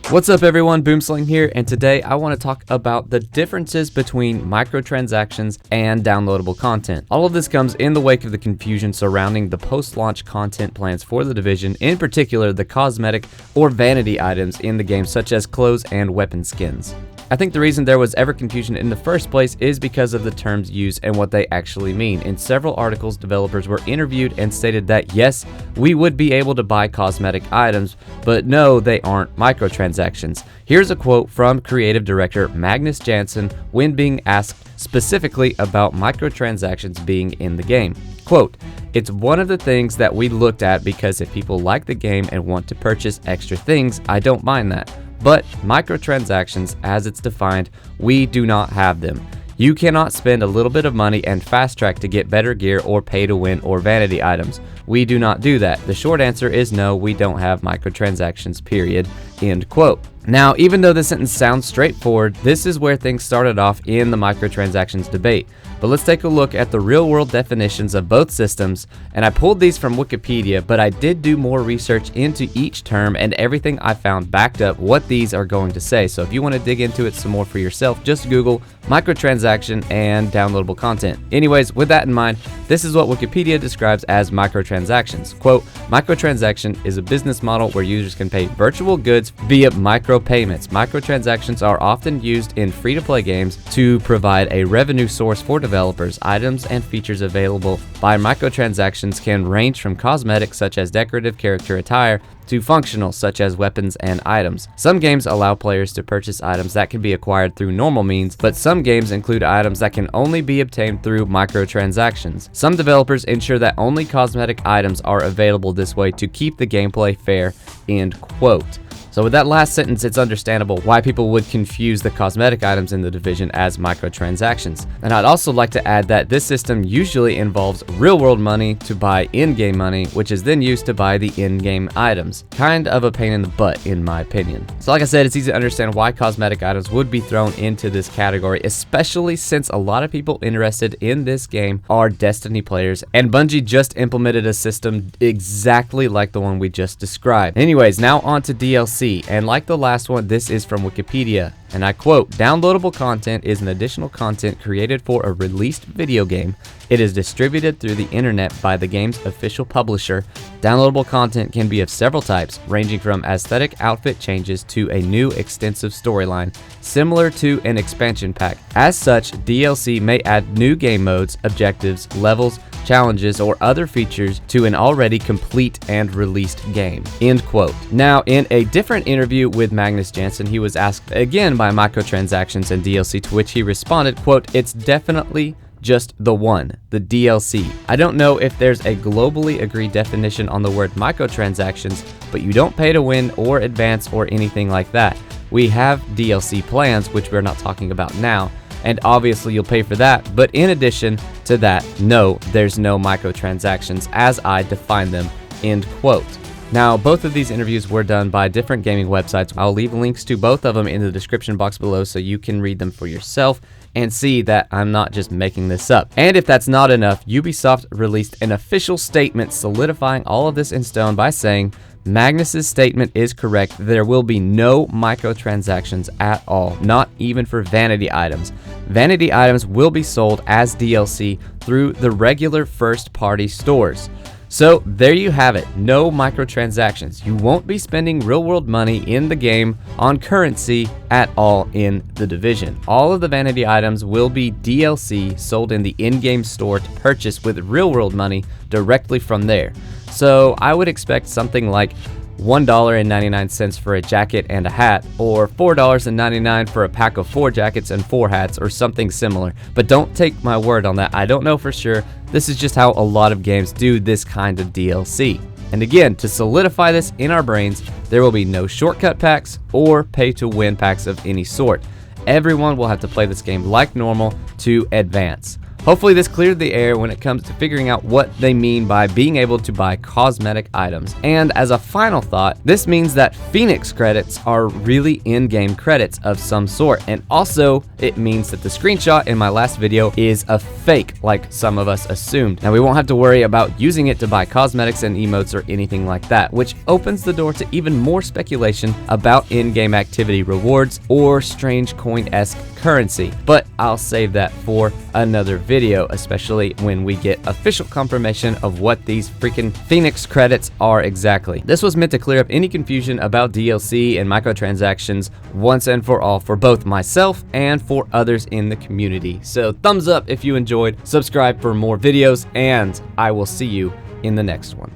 What's up everyone, Boomslangg here, and today I want to talk about the differences between microtransactions and downloadable content. All of this comes in the wake of the confusion surrounding the post-launch content plans for The Division, in particular the cosmetic or vanity items in the game such as clothes and weapon skins. I think the reason there was ever confusion in the first place is because of the terms used and what they actually mean. In several articles, developers were interviewed and stated that yes, we would be able to buy cosmetic items, but no, they aren't microtransactions. Here's a quote from creative director Magnus Jansen when being asked specifically about microtransactions being in the game. Quote, "It's one of the things that we looked at because if people like the game and want to purchase extra things, I don't mind that. But microtransactions, as it's defined, we do not have them. You cannot spend a little bit of money and fast track to get better gear or pay to win or vanity items. We do not do that. The short answer is no, we don't have microtransactions, period." End quote. Now, even though this sentence sounds straightforward, this is where things started off in the microtransactions debate. But let's take a look at the real-world definitions of both systems, and I pulled these from Wikipedia, but I did do more research into each term, and everything I found backed up what these are going to say. So if you want to dig into it some more for yourself, just Google microtransaction and downloadable content. Anyways, with that in mind, this is what Wikipedia describes as microtransactions. Quote, "Microtransaction is a business model where users can pay virtual goods via micropayments. Microtransactions are often used in free-to-play games to provide a revenue source for developers. Items and features available by microtransactions can range from cosmetic such as decorative character attire to functional such as weapons and items. Some games allow players to purchase items that can be acquired through normal means, but some games include items that can only be obtained through microtransactions. Some developers ensure that only cosmetic items are available this way to keep the gameplay fair." End quote. So with that last sentence, it's understandable why people would confuse the cosmetic items in The Division as microtransactions. And I'd also like to add that this system usually involves real-world money to buy in-game money, which is then used to buy the in-game items. Kind of a pain in the butt, in my opinion. So like I said, it's easy to understand why cosmetic items would be thrown into this category, especially since a lot of people interested in this game are Destiny players, and Bungie just implemented a system exactly like the one we just described. Anyways, now on to DLC. And like the last one, this is from Wikipedia, and I quote, "Downloadable content is an additional content created for a released video game. It is distributed through the internet by the game's official publisher. Downloadable content can be of several types, ranging from aesthetic outfit changes to a new extensive storyline, similar to an expansion pack. As such, DLC may add new game modes, objectives, levels, challenges, or other features to an already complete and released game." End quote. Now, in a different interview with Magnus Jansen, he was asked again by microtransactions and DLC, to which he responded, quote, "It's definitely just the one, the DLC. I don't know if there's a globally agreed definition on the word microtransactions, but you don't pay to win or advance or anything like that. We have DLC plans, which we're not talking about now, and obviously you'll pay for that, but in addition to that, no, there's no microtransactions as I define them." End quote. Now, both of these interviews were done by different gaming websites. I'll leave links to both of them in the description box below so you can read them for yourself and see that I'm not just making this up. And if that's not enough, Ubisoft released an official statement solidifying all of this in stone by saying, "Magnus's statement is correct. There will be no microtransactions at all, not even for vanity items. Vanity items will be sold as DLC through the regular first-party stores." So there you have it, no microtransactions. You won't be spending real-world money in the game on currency at all in The Division. All of the vanity items will be DLC sold in the in-game store to purchase with real-world money directly from there. So I would expect something like $1.99 for a jacket and a hat, or $4.99 for a pack of 4 jackets and 4 hats, or something similar. But don't take my word on that, I don't know for sure. This is just how a lot of games do this kind of DLC. And again, to solidify this in our brains, there will be no shortcut packs or pay-to-win packs of any sort. Everyone will have to play this game like normal to advance. Hopefully this cleared the air when it comes to figuring out what they mean by being able to buy cosmetic items. And as a final thought, this means that Phoenix credits are really in-game credits of some sort, and also it means that the screenshot in my last video is a fake, like some of us assumed. Now we won't have to worry about using it to buy cosmetics and emotes or anything like that, which opens the door to even more speculation about in-game activity rewards or strange coin-esque currency. But I'll save that for another video, especially when we get official confirmation of what these freaking Phoenix credits are exactly. This was meant to clear up any confusion about DLC and microtransactions once and for all for both myself and for others in the community. So thumbs up if you enjoyed, subscribe for more videos, and I will see you in the next one.